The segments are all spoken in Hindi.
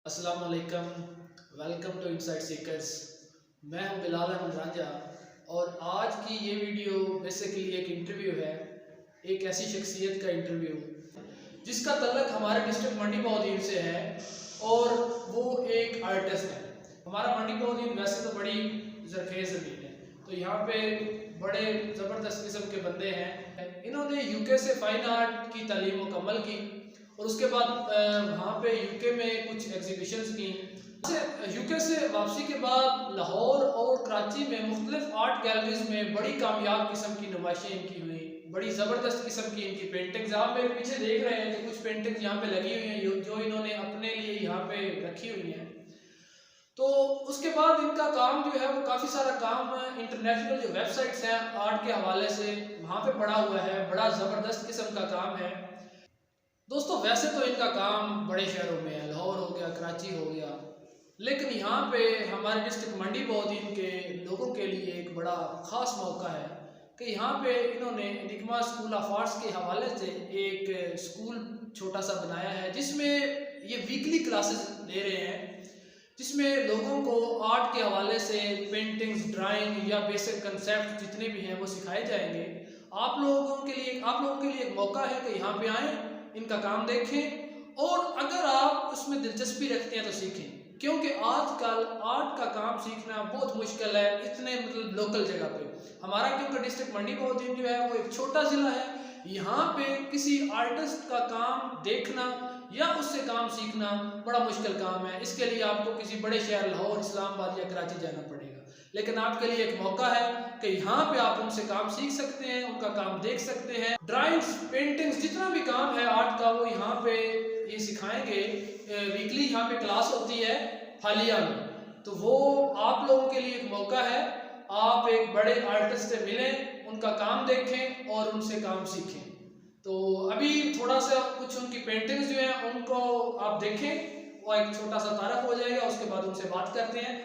अस्सलाम वालेकुम, वेलकम टू इनसाइड सीकर्स। मैं हूं बिलाल अहमद रांझा और आज की ये वीडियो बेसिकली एक इंटरव्यू है, एक ऐसी शख्सियत का इंटरव्यू जिसका तल्लक हमारे डिस्ट्रिक्ट मंडी बहादुर से है और वो एक आर्टिस्ट है। हमारा मंडी बहादुर वैसे तो बड़ी ज़रखेज़ ज़मीन है, तो यहाँ पे बड़े ज़बरदस्त किस्म के बंदे हैं। इन्होंने यूके से फ़ाइन आर्ट की तालीम मुकम्मल की और उसके बाद वहाँ पे यूके में कुछ एग्जीबिशंस की। यूके से वापसी के बाद लाहौर और कराची में मुख्तलिफ आर्ट गैलरीज में बड़ी कामयाब किस्म की नुमाइशें इनकी हुई, बड़ी ज़बरदस्त किस्म की इनकी पेंटिंग्स। आप मेरे पीछे देख रहे हैं कि कुछ पेंटिंग्स यहाँ पे लगी हुई हैं जो इन्होंने अपने लिए यहाँ पे रखी हुई हैं। तो उसके बाद इनका काम जो है वो काफ़ी सारा काम इंटरनेशनल जो वेबसाइट्स हैं आर्ट के हवाले से वहाँ पे पड़ा हुआ है, बड़ा ज़बरदस्त किस्म का काम है। दोस्तों वैसे तो इनका काम बड़े शहरों में है, लाहौर हो गया, कराची हो गया, लेकिन यहाँ पे हमारे डिस्ट्रिक्ट मंडी बहादुर के लोगों के लिए एक बड़ा ख़ास मौका है कि यहाँ पे इन्होंने एनिग्मा स्कूल ऑफ आर्ट्स के हवाले से एक स्कूल छोटा सा बनाया है जिसमें ये वीकली क्लासेस ले रहे हैं, जिसमें लोगों को आर्ट के हवाले से पेंटिंग्स, ड्राइंग या बेसिक कंसेप्ट जितने भी हैं वो सिखाए जाएंगे। आप लोगों के लिए एक मौका है कि यहाँ पे आएँ, इनका काम देखें और अगर आप उसमें दिलचस्पी रखते हैं तो सीखें, क्योंकि आजकल आर्ट का काम सीखना बहुत मुश्किल है इतने लोकल जगह पे। हमारा क्योंकि डिस्ट्रिक्ट मंडी बहादुर जो है वो एक छोटा ज़िला है, यहाँ पे किसी आर्टिस्ट का काम देखना या उससे काम सीखना बड़ा मुश्किल काम है। इसके लिए आपको किसी बड़े शहर लाहौर, इस्लामाबाद या कराची जाना पड़ेगा, लेकिन आपके लिए एक मौका है कि यहाँ पे आप उनसे काम सीख सकते हैं, उनका काम देख सकते हैं। ड्राइंग्स, पेंटिंग्स, जितना भी काम है आर्ट का वो यहाँ पे ये सिखाएंगे। वीकली यहाँ पे क्लास होती है हालिया में, तो वो आप लोगों के लिए एक मौका है। आप एक बड़े आर्टिस्ट से मिलें, उनका काम देखें और उनसे काम सीखें। तो अभी थोड़ा सा कुछ उनकी पेंटिंग्स जो हैं उनको आप देखें, वो एक छोटा सा तारफ हो जाएगा, उसके बाद उनसे बात करते हैं।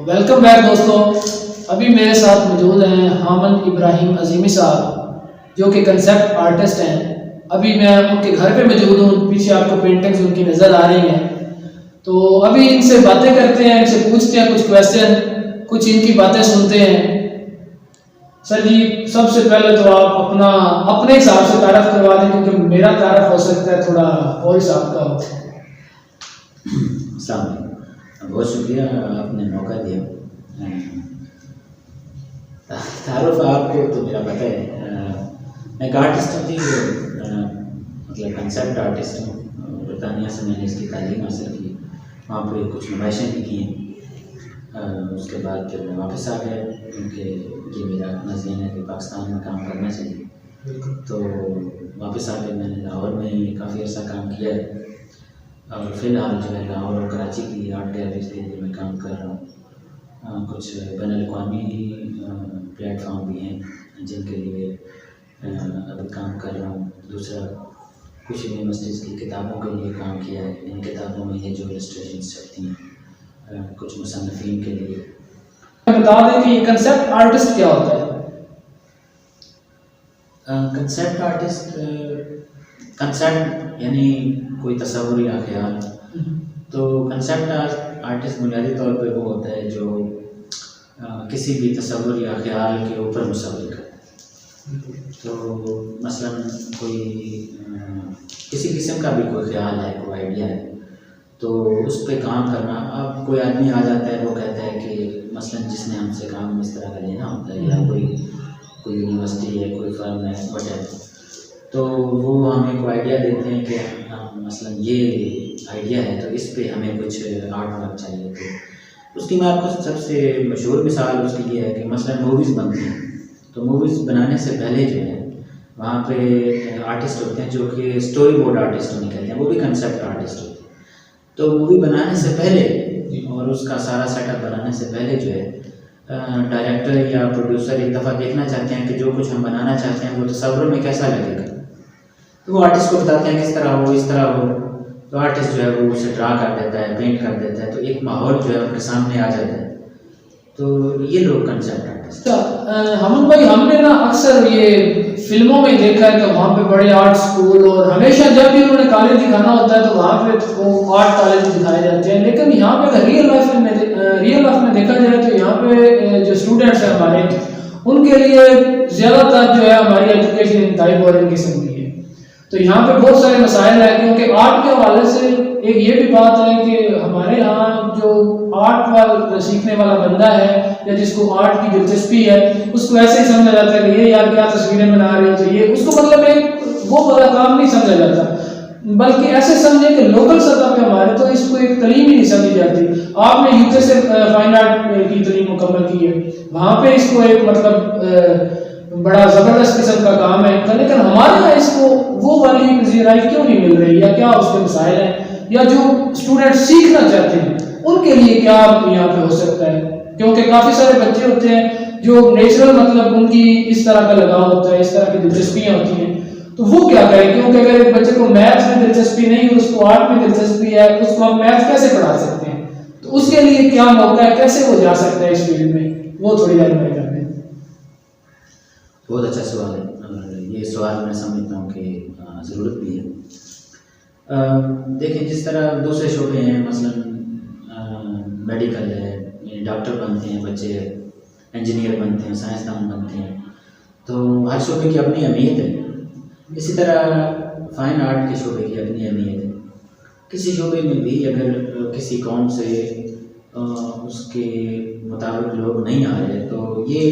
वेलकम बैक दोस्तों। अभी मेरे साथ मौजूद हैं हामन इब्राहिम अजीमी साहब जो कि कंसेप्ट आर्टिस्ट हैं। अभी मैं उनके घर पे मौजूद हूँ, पीछे आपको पेंटिंग्स उनकी नज़र आ रही हैं। तो अभी इनसे बातें करते हैं, इनसे पूछते हैं कुछ क्वेश्चन, कुछ इनकी बातें सुनते हैं। सर जी, सबसे पहले तो आप अपने हिसाब से तारफ़ करवा दें, क्योंकि मेरा तारफ़ हो सकता है थोड़ा और हिसाब का हो। बहुत शुक्रिया, आपने मौका दिया। तारुफ आपको तो मेरा पता है, मैं एक आर्टिस्ट हूँ, मतलब कंसेप्ट आर्टिस्ट हूँ। बरतानिया से मैंने इसकी तालीम हासिल की, वहाँ पर कुछ नुमाइशें भी की। उसके बाद जब मैं वापस आ गया, क्योंकि ये मेरा अपना ज़हन है कि पाकिस्तान में काम करना चाहिए, तो वापस आकर मैंने लाहौर में काफ़ी अर्सा काम किया है और फ़िलहाल जो है लाहौर और कराची की आर्ट गैलरीज के लिए मैं काम कर रहा हूँ। कुछ बैनुल-अक़वामी प्लेटफॉर्म भी हैं जिनके लिए अभी काम कर रहा हूँ। दूसरा, कुछ यूनिवर्सिटीज़ की किताबों के लिए काम किया है। इन किताबों में ये जो इलस्ट्रेशन छपती हैं कुछ मुसन्निफ़ीन के लिए। बता दें कि कंसेप्ट आर्टिस्ट क्या होता है? कंसेप्ट आर्टिस्ट, कंसेप्ट यानी कोई तस्वुर या ख्याल। तो कंसेप्ट आर्टिस्ट बुनियादी तौर पे वो होता है जो किसी भी तस्वुर या ख्याल के ऊपर मुसव्विर करता है। तो मसलन कोई किसी किस्म का भी कोई ख्याल है, कोई आइडिया है, तो उस पर काम करना। अब कोई आदमी आ जाता है, वो कहता है कि मसलन जिसने हमसे काम इस तरह का लेना होता है, या कोई यूनिवर्सिटी है, कोई फर्म है, वट, तो वो हमें कोई आइडिया देते हैं कि मसलन ये आइडिया है तो इस पे हमें कुछ आर्ट वर्क चाहिए। तो उसकी मैं आपको सबसे मशहूर मिसाल उसकी ये है कि मसलन मूवीज़ बनती हैं, तो मूवीज़ बनाने से पहले जो है वहाँ पे आर्टिस्ट होते हैं जो कि स्टोरी बोर्ड आर्टिस्ट उन्हें कहते हैं, वो भी कंसेप्ट आर्टिस्ट होते हैं। तो मूवी बनाने से पहले और उसका सारा सेटअप बनाने से पहले जो है डायरेक्टर या प्रोड्यूसर एक दफ़ा देखना चाहते हैं कि जो कुछ हम बनाना चाहते हैं वो तस्वुर में कैसा लगेगा। तो वो आर्टिस्ट को बताते हैं किस तरह हो, इस तरह हो। तो आर्टिस्ट जो है वो उसे ड्रा कर देता है, पेंट कर देता है, तो एक माहौल जो है उनके सामने आ जाता है। तो ये लोग कंसेप्ट आर्टिस्ट। हमन भाई, हमने ना अक्सर ये फिल्मों में देखा है कि वहाँ पे बड़े आर्ट स्कूल, और हमेशा जब भी उन्होंने कॉलेज दिखाना होता है तो वहाँ पे वो आर्ट कॉलेज दिखाए जाते हैं। लेकिन यहाँ पे अगर रियल लाइफ में देखा जाए तो यहाँ पे जो स्टूडेंट्स हैं हमारे, उनके लिए ज़्यादातर जो है हमारी एजुकेशन इंतहाई बोरिंग किस्म की है। तो यहाँ पे बहुत सारे मसाइल हैं, क्योंकि आर्ट के हवाले से एक ये भी बात है कि हमारे यहाँ जो आर्ट वाला सीखने वाला बंदा है या जिसको आर्ट की दिलचस्पी है, उसको ऐसे ही समझा जाता है कि ये यार क्या तस्वीरें बना रहे हो, तो ये उसको मतलब एक वो वाला काम नहीं समझा जाता, बल्कि ऐसे समझे कि लोकल सतह पे हमारे तो इसको एक तालीम ही नहीं समझी जाती। आपने यूके से फाइन आर्ट की तालीम मुकम्मल की है, वहाँ पे इसको एक मतलब बड़ा ज़बरदस्त किस्म का काम है, लेकिन हमारे यहाँ इसको वो वाली पजीराई क्यों नहीं मिल रही, या क्या उसके मसाइल हैं, या जो स्टूडेंट सीखना चाहते हैं उनके लिए क्या यहाँ पे हो सकता है? क्योंकि काफ़ी सारे बच्चे होते हैं जो नेचुरल मतलब उनकी इस तरह का लगाव होता है, इस तरह की दिलचस्पियाँ होती हैं, तो वो क्या करें? क्योंकि अगर एक बच्चे को मैथ्स में दिलचस्पी नहीं है, उसको आर्ट में दिलचस्पी है, उसको हम मैथ्स कैसे पढ़ा सकते हैं? तो उसके लिए क्या मौका है, कैसे वो जा सकता है इस फील्ड में, वो थोड़ी रहनुमाई कर दें। बहुत अच्छा सवाल है, ये सवाल मैं समझता हूँ कि ज़रूरत भी है। देखिए, जिस तरह दूसरे शोबे हैं, मसलन मेडिकल है, डॉक्टर बनते हैं बच्चे, इंजीनियर बनते हैं, साइंसदान बनते हैं, तो हर शोबे की अपनी अहमियत है। इसी तरह फ़ाइन आर्ट के शोबे की अपनी अहमियत है। किसी शोबे में भी अगर किसी कौम से उसके मुताबिक लोग नहीं आ रहे, तो ये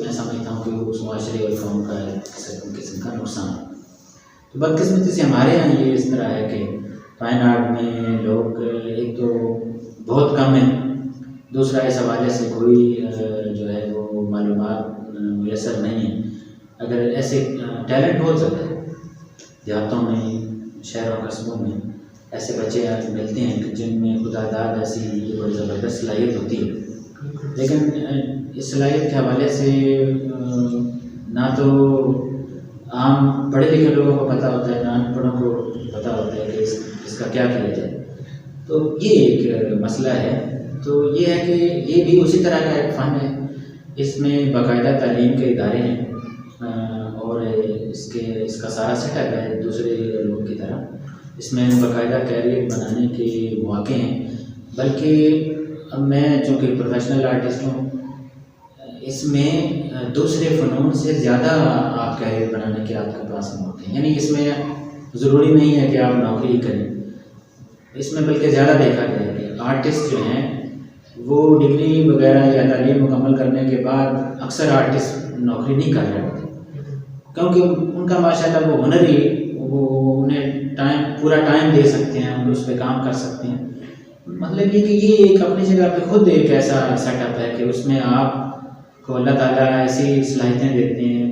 मैं समझता हूँ कि उस माशरे और कौम का किस्म का नुकसान है। तो बदकिस्मती से हमारे यहाँ ये इस तरह है कि फाइन आर्ट में लोग एक तो बहुत कम है, दूसरा इस हवाले से कोई जो है वो मालूमात मुयसर नहीं है। अगर ऐसे टैलेंट बहुत ज़्यादा है देहातों में, शहरों कस्बों में, ऐसे बच्चे मिलते हैं कि जिनमें खुदादाद ऐसी बड़ी ज़बरदस्त सलाहियत होती है, लेकिन इस सलाहियत के हवाले से ना तो आम पढ़े लिखे लोगों को पता होता है, ना अनपढ़ों को पता होता है कि इसका क्या किया जाए। तो ये एक मसला है। तो ये है कि ये भी उसी तरह का एक फ़न है, इसमें बाकायदा तालीम के इदारे हैं और इसका सारा सेटअप है दूसरे लोगों की तरह। इसमें बाकायदा कैरियर बनाने के मौके हैं, बल्कि अब मैं चूँकि प्रोफेशनल आर्टिस्ट हूँ, इसमें दूसरे फ़नून से ज़्यादा आप कैरियर बनाने के आपके पास मौके हैं। यानी इसमें ज़रूरी नहीं है कि आप नौकरी करें, इसमें बल्कि ज़्यादा देखा गया है कि आर्टिस्ट जो हैं वो डिग्री वगैरह या तालीम मुकम्मल करने के बाद अक्सर आर्टिस्ट नौकरी नहीं कर रहे होते, क्योंकि उनका माशाल्लाह वो हुनर ही वो उन्हें पूरा टाइम दे सकते हैं, उस पर काम कर सकते हैं। मतलब ये कि ये एक अपनी जगह पे खुद एक ऐसा सेटअप है कि उसमें आपको अल्लाह ताला ऐसी सलाहियतें देते हैं,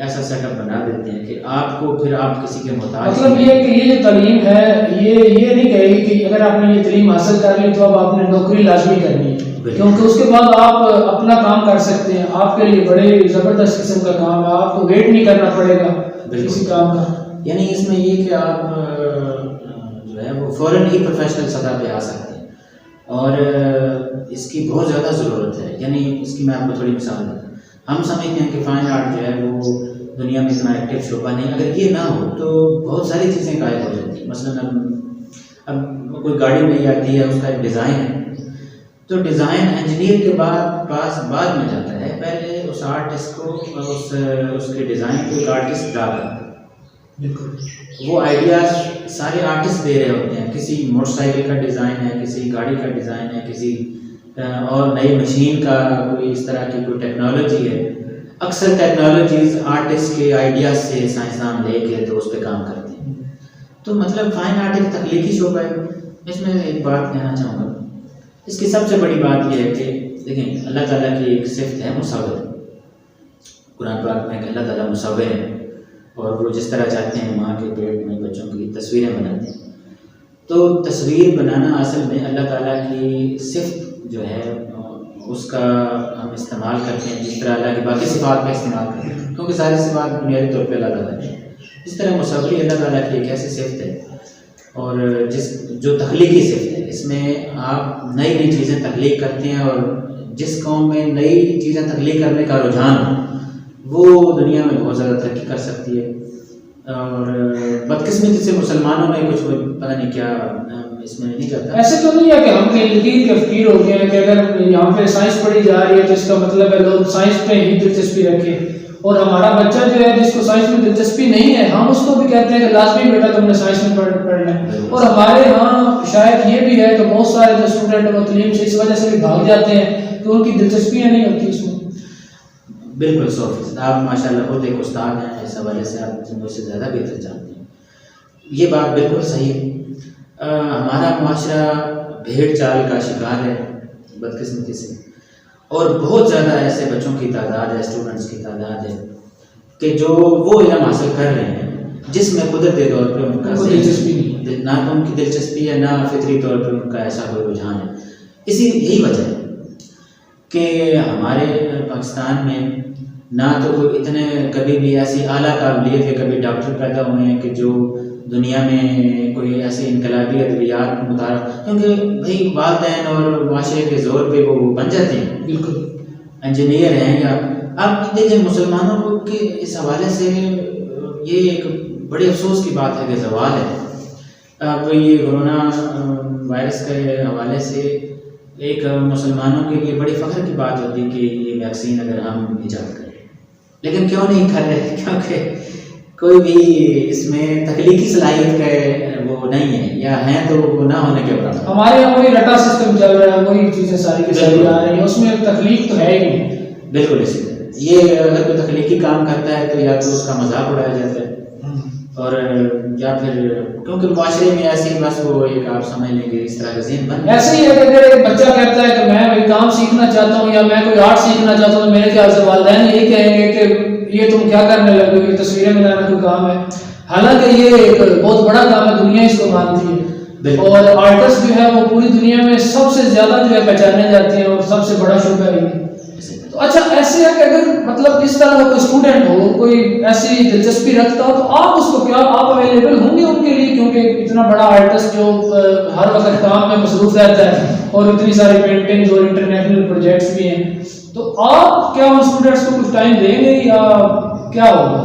ऐसा सेटअप बना देते हैं कि आपको फिर आप किसी के मोहताज। मतलब ये कि ये जो तालीम है ये नहीं कहेगी कि अगर आपने ये तालीम हासिल कर ली तो अब आपने नौकरी लाजमी करनी है, क्योंकि उसके बाद आप अपना काम कर सकते हैं। आपके लिए बड़े ज़बरदस्त किस्म का काम है, आपको वेट नहीं करना पड़ेगा किसी काम का। यानी इसमें ये कि आप जो है वो फ़ौरन ही प्रोफेशनल सतह पे आ सकते हैं, और इसकी बहुत ज़्यादा ज़रूरत है। यानी इसकी मैं आपको थोड़ी मिसाल दूँ, हम समझते हैं कि फ़ाइन आर्ट जो है वो दुनिया में इतना एक्टिव शोबा नहीं, अगर ये ना हो तो बहुत सारी चीज़ें गायब हो जाती हैं। मसलन अब कोई गाड़ी नहीं आती है, उसका एक डिज़ाइन है, तो डिज़ाइन इंजीनियर के बाद में जाता है, पहले उस आर्टिस्ट को उसके डिज़ाइन को एक आर्टिस्ट ड्रा करता है। वो आइडियाज़ सारे आर्टिस्ट दे रहे होते हैं, किसी मोटरसाइकिल का डिज़ाइन है, किसी गाड़ी का डिज़ाइन है, किसी और नई मशीन का कोई इस तरह की कोई टेक्नोलॉजी है। अक्सर टेक्नोलॉजीज़ आर्टिस्ट के आइडियाज़ से साइंसदान लेके तो उस पर काम करते हैं। तो मतलब फ़ाइन आर्ट एक तख्लीकी शोबा है। इसमें एक बात कहना चाहूँगा इसकी सबसे बड़ी बात यह है कि देखें, अल्लाह ताला की एक सिफ्त है मुसव्विर। कुरान पाक में अल्लाह ताला मुसव्विर है और वो जिस तरह चाहते हैं माँ के पेट में बच्चों की तस्वीरें बनाते हैं। तो तस्वीर बनाना असल में अल्लाह ताला की सिफ्त जो है उसका हम इस्तेमाल करते हैं, जिस तरह अल्लाह की बाकी सिफ़ात का इस्तेमाल करते हैं, क्योंकि सारी सिफ़ात बुनियादी तौर पे अल्लाह ताला की है। इस तरह मुसव्विर अल्लाह ताला की एक ऐसी सिफ्त है और जो तख्लीकी सिफ्त है, इसमें आप नई नई चीज़ें तख्लीक करते हैं और जिस कौम में नई चीज़ें तख्लीक करने का रुझान वो दुनिया में बहुत ज़्यादा तरक्की कर सकती है। और बदकिस्मती से मुसलमानों में कुछ पता नहीं क्या इसमें नहीं करता। ऐसे तो नहीं है कि हम लकीर के फकीर हो गए हैं कि अगर यहाँ पे साइंस पढ़ी जा रही है तो इसका मतलब है लोग साइंस पे ही दिलचस्पी रखें, और हमारा बच्चा जो है जिसको साइंस में दिलचस्पी नहीं है हम उसको भी कहते हैं कि लाजमी बेटा तुमने साइंस में पढ़ना है। और हमारे यहाँ शायद ये भी है कि बहुत सारे जो स्टूडेंट वो तलीम से इस वजह से भी भाग जाते हैं कि उनकी दिलचस्पियाँ नहीं होती उसमें। बिल्कुल 100%। आप माशाल्लाह खुद एक उस्ताद हैं, इस हवाले से आप मुझसे ज़्यादा बेहतर जानते हैं। ये बात बिल्कुल सही है। हमारा मुआशरा भेड़ चाल का शिकार है बदकिस्मती से, और बहुत ज़्यादा ऐसे बच्चों की तादाद है, स्टूडेंट्स की तादाद है कि जो वो इल्म हासिल कर रहे हैं जिसमें कुदरती तौर पर उनका दिलचस्पी नहीं, ना तो उनकी दिलचस्पी है ना फितरी तौर पर उनका ऐसा कोई रुझान है। यही वजह है कि हमारे पाकिस्तान में ना तो कोई इतने कभी भी ऐसी आला काबिलियत के कभी डॉक्टर पैदा हुए हैं कि जो दुनिया में कोई ऐसे इनकलाबी अद्वियात मुतारफ, क्योंकि भाई वालिदैन और माशरे के ज़ोर पे वो बन जाते हैं, बिल्कुल इंजीनियर हैं। या आप देखिए मुसलमानों के इस हवाले से ये एक बड़े अफसोस की बात है कि ज़वाल है। अब ये कोरोना वायरस के हवाले से एक मुसलमानों के लिए बड़ी फ़ख्र की बात होती है कि ये वैक्सीन अगर हम ईजाद करें, लेकिन क्यों नहीं कर रहे? क्योंकि कोई भी इसमें तकलीकी सलाहियत का वो नहीं है, या है तो वो ना होने के बराबर। हमारे यहाँ वही रटा सिस्टम चल रहा है, वही चीज़ें सारी की सारी आ रही हैं, उसमें तकलीफ तो है ही नहीं। बिल्कुल इसी तरह ये अगर कोई तकलीकी काम करता है तो या तो उसका मजाक उड़ाया जाता है और या फिर क्योंकि माशरे में ऐसी बस वो एक आप समझ लेंगे इस तरह का ज़हन बन। ऐसे ही है कि अगर एक बच्चा कहता है कि मैं कोई काम सीखना चाहता हूँ या मैं कोई आर्ट सीखना चाहता हूँ, तो मेरे ख्याल से वालिदैन यही कहेंगे कि ये तुम क्या करने लगे, ये तस्वीरें बनाना कोई काम है। हालांकि ये एक बहुत बड़ा काम है, दुनिया इसको मानती है और आर्टिस्ट जो है वो पूरी दुनिया में सबसे ज़्यादा जो है पहचाने जाते हैं और सबसे बड़ा शुक्र है। तो अच्छा ऐसे है कि अगर मतलब इस तरह का कोई स्टूडेंट हो, कोई ऐसी दिलचस्पी रखता हो, तो आप उसको क्या आप अवेलेबल होंगे उनके लिए, क्योंकि इतना बड़ा आर्टिस्ट जो हर वक्त काम में मसरूफ रहता है और इतनी सारी पेंटिंग्स और इंटरनेशनल प्रोजेक्ट्स भी हैं, तो आप क्या उन स्टूडेंट्स को कुछ टाइम देंगे या क्या होगा?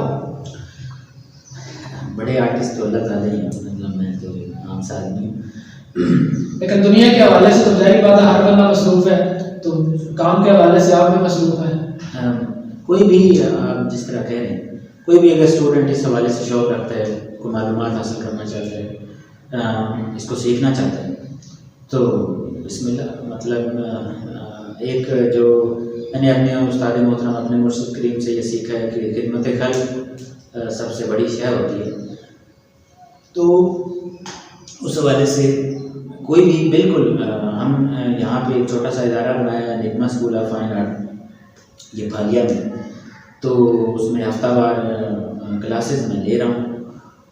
बड़े आर्टिस्ट तो अल्लाह ताला ही है, मतलब मैं तो आम सा आदमी हूँ। लेकिन दुनिया के हवाले से तो जाहिर बात है हर बंदा मसरूफ है, तो काम के हवाले से आप भी मसरूफ हैं। कोई भी आप जिस तरह कह रहे हैं, कोई भी अगर स्टूडेंट इस हवाले से शौक़ रखता है, कोई मालूमात हासिल करना चाहता है, इसको सीखना चाहता है, तो बिस्मिल्लाह। मतलब एक जो मैंने अपने उस्ताद मोहतरम अपने मुर्शिद करीम से ये सीखा है कि खिदमत खल्क़ सबसे बड़ी शय होती है। तो उस हवाले से कोई भी बिल्कुल हम यहाँ पे एक छोटा सा इदारा बनाया है, Nigma school of fine art, ये फालिया में, तो उसमें हफ्तावार क्लासेस मैं ले रहा हूँ।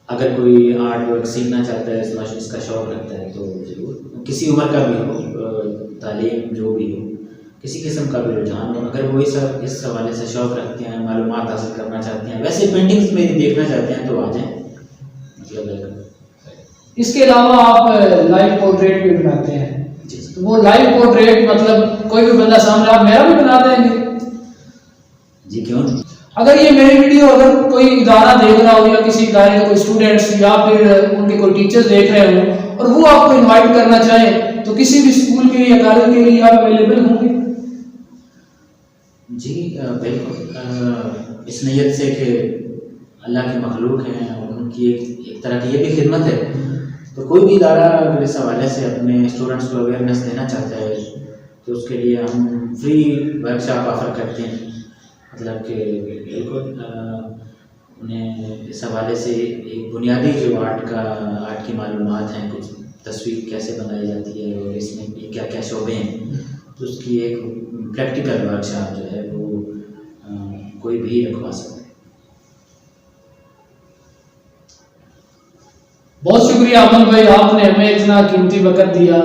अगर कोई आर्ट वर्क सीखना चाहता है, इसका शौक़ रखता है, तो ज़रूर किसी उम्र का भी हो, तालीम जो भी हो, किसी किस्म का भी रुझान हो, अगर वो इस हवाले से शौक़ रखते हैं, मालूमात हासिल करना चाहते हैं, वैसे पेंटिंग्स मेरी देखना चाहते हैं, तो आ जाएँ। मतलब इसके अलावा आप लाइव पोर्ट्रेट भी बनाते हैं, तो वो लाइव पोर्ट्रेट मतलब कोई भी बंदा सामने, आप मेरा भी बना देंगे? जी क्यों नहीं। अगर ये मेरी वीडियो अगर कोई इदारा देख रहा हो या किसी इदारे के कोई स्टूडेंट्स या फिर उनके कोई टीचर्स देख रहे हो और वो आपको इनवाइट करना चाहें, तो किसी भी स्कूल के या कॉलेज के लिए आप अवेलेबल होंगे? जी बिल्कुल, इस नीयत से कि अल्लाह के मखलूक हैं और उनकी एक तरह की ये भी खिदमत है, तो कोई भी इदारा अगर इस हवाले से अपने स्टूडेंट्स को अवेयरनेस देना चाहता है तो उसके लिए हम फ्री वर्कशॉप ऑफ़र करते हैं। मतलब कि बिल्कुल उन्हें इस हवाले से एक बुनियादी जो आर्ट की मालूमात हैं कुछ, तस्वीर कैसे बनाई जाती है और इसमें क्या क्या शोबे हैं, तो उसकी एक प्रैक्टिकल वर्कशॉप जो है वो कोई भी रखवा सकता है। बहुत शुक्रिया अमन भाई, आपने हमें इतना कीमती वक्त दिया।